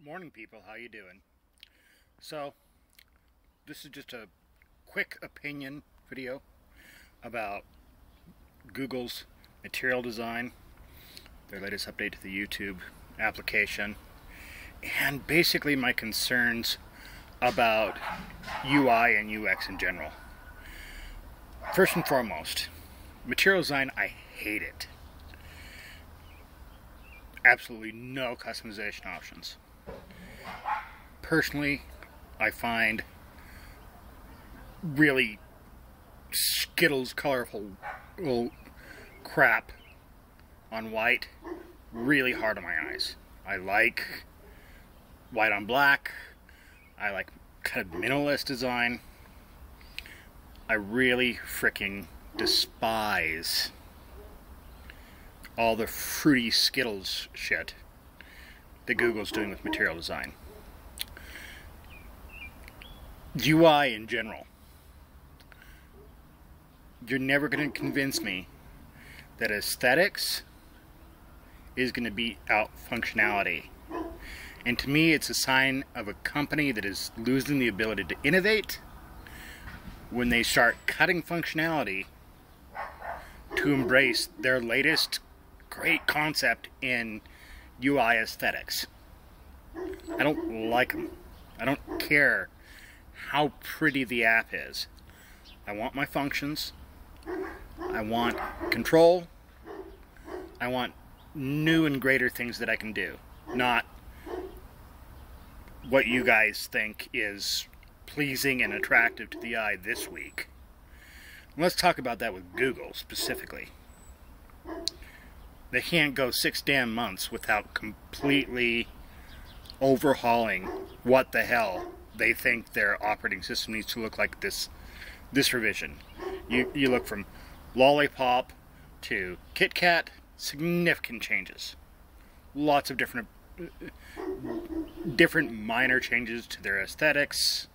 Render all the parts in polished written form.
Morning, people. How you doing? So, this is just a quick opinion video about Google's material design, their latest update to the YouTube application, and basically my concerns about UI and UX in general. First and foremost, material design, I hate it. Absolutely no customization options. Personally, I find really Skittles colorful crap on white really hard on my eyes. I like white on black. I like kind of minimalist design. I really freaking despise all the fruity Skittles shit that Google's doing with material design. UI in general. You're never going to convince me that aesthetics is going to beat out functionality. And to me, it's a sign of a company that is losing the ability to innovate when they start cutting functionality to embrace their latest great concept in UI aesthetics. I don't like them. I don't care how pretty the app is. I want my functions. I want control. I want new and greater things that I can do. Not what you guys think is pleasing and attractive to the eye this week. Let's talk about that with Google specifically. They can't go 6 damn months without completely overhauling what the hell they think their operating system needs to look like this revision. You look from Lollipop to KitKat, significant changes. Lots of different minor changes to their aesthetics,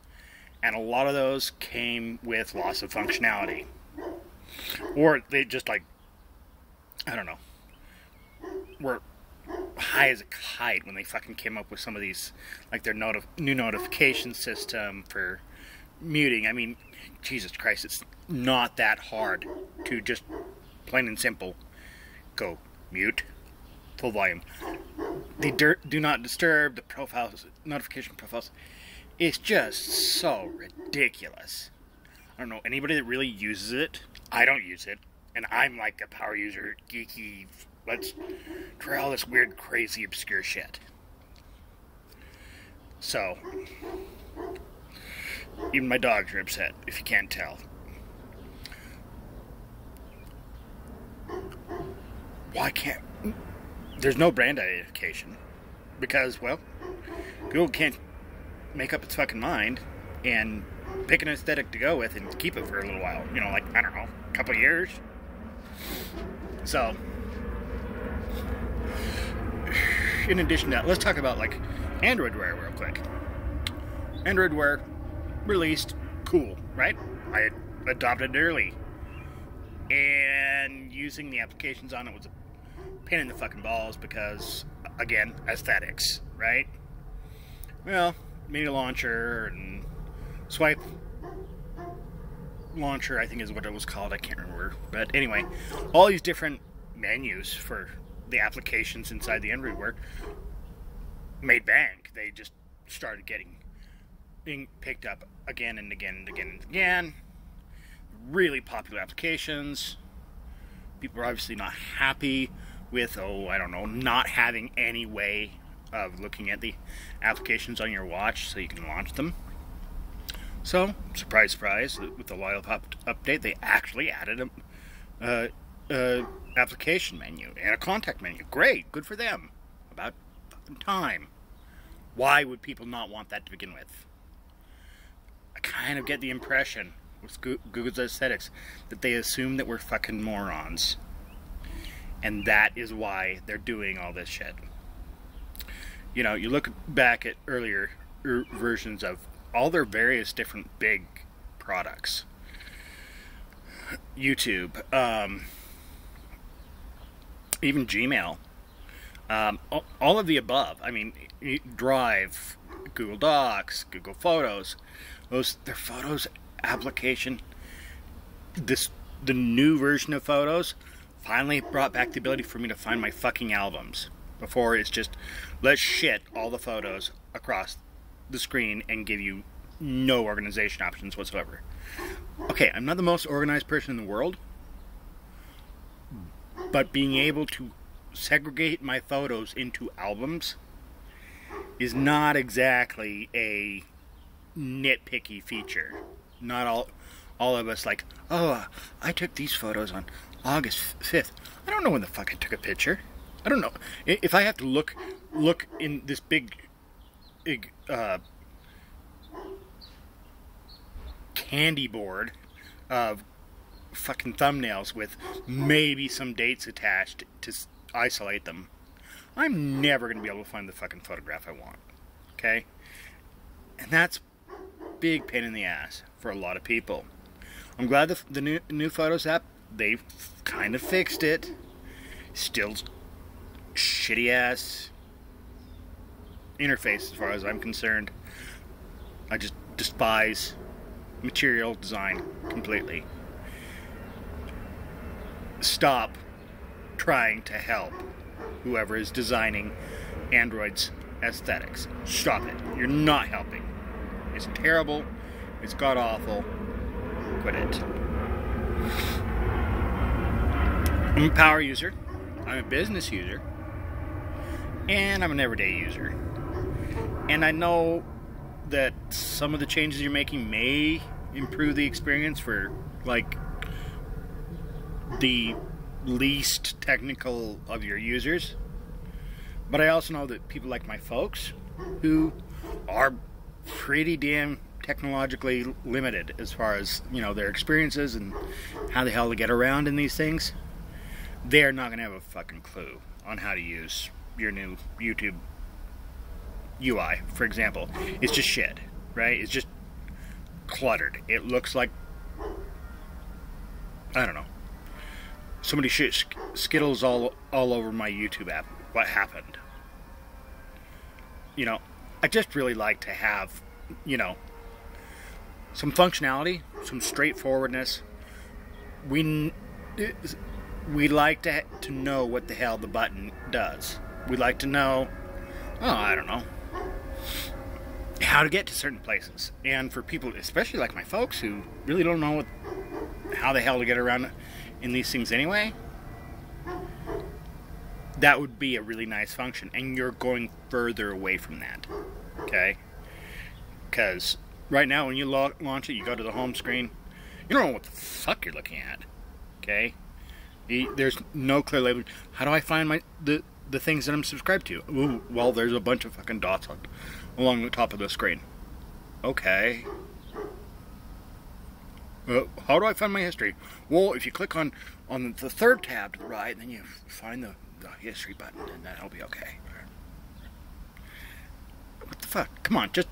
and a lot of those came with loss of functionality. Or they just like, I don't know, were high as a kite when they fucking came up with some of these, like their new notification system for muting. I mean, Jesus Christ, it's not that hard to just plain and simple go mute, full volume. The do not disturb, the profiles, notification profiles. It's just so ridiculous. I don't know anybody that really uses it. I don't use it, and I'm like a power user, geeky. Let's try all this weird, crazy, obscure shit. So, even my dogs are upset, if you can't tell. Why can't... There's no brand identification. Because, well, Google can't make up its fucking mind and pick an aesthetic to go with and keep it for a little while. You know, like, I don't know, a couple of years. So, in addition to that, let's talk about, like, Android Wear real quick. Android Wear released, cool, right? I adopted it early. And using the applications on it was a pain in the fucking balls because, again, aesthetics, right? Well, mini launcher and swipe launcher, I think is what it was called, I can't remember. But anyway, all these different menus for the applications inside the Android Wear made bank. They just started being picked up again and again and again and again. Really popular applications. People are obviously not happy with, I don't know, not having any way of looking at the applications on your watch so you can launch them. So, surprise, surprise, with the Lollipop update, they actually added a application menu and a contact menu. Great, good for them. About fucking time. Why would people not want that to begin with? I kind of get the impression with Google's aesthetics that they assume that we're fucking morons. And that is why they're doing all this shit. You know, you look back at earlier versions of all their various different big products. YouTube, even Gmail. All of the above. I mean, Drive, Google Docs, Google Photos. Their Photos application. The new version of Photos finally brought back the ability for me to find my fucking albums. Before, it's just, let's shit all the photos across the screen and give you no organization options whatsoever. Okay, I'm not the most organized person in the world, but being able to segregate my photos into albums is not exactly a nitpicky feature. Not all of us like, oh, I took these photos on August 5th. I don't know when the fuck I took a picture. I don't know. If I have to look in this big candy board of fucking thumbnails with maybe some dates attached to isolate them, I'm never going to be able to find the fucking photograph I want. Okay? And that's big pain in the ass for a lot of people. I'm glad the new Photos app, they've kind of fixed it. Still shitty ass interface as far as I'm concerned. I just despise material design completely. Stop trying to help whoever is designing Android's aesthetics. Stop it. You're not helping. It's terrible. It's god-awful. Quit it. I'm a power user. I'm a business user. And I'm an everyday user. And I know that some of the changes you're making may improve the experience for, like, the least technical of your users. But I also know that people like my folks, who are pretty damn technologically limited as far as, you know, their experiences and how the hell to get around in these things, they're not going to have a fucking clue on how to use your new YouTube UI, for example. It's just shit, right? It's just cluttered. It looks like, I don't know, somebody shit Skittles all over my YouTube app. What happened? You know, I just really like to have, you know, some functionality, some straightforwardness. We like to know what the hell the button does. We like to know, oh, I don't know, how to get to certain places. And for people, especially like my folks, who really don't know how the hell to get around in these things anyway, that would be a really nice function. And you're going further away from that, okay? Because right now, when you launch it, you go to the home screen, you don't know what the fuck you're looking at, okay? There's no clear label. How do I find the things that I'm subscribed to? Ooh, well, there's a bunch of fucking dots along the top of the screen. Okay. How do I find my history? Well, if you click on the third tab to the right, then you find the history button, and that'll be okay. What the fuck? Come on, just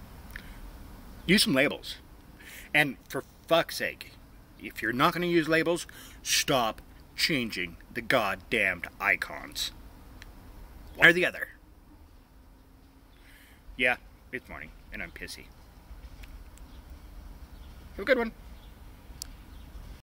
use some labels. And for fuck's sake, if you're not going to use labels, stop changing the goddamned icons. One or the other. Yeah, it's morning, and I'm pissy. Have a good one.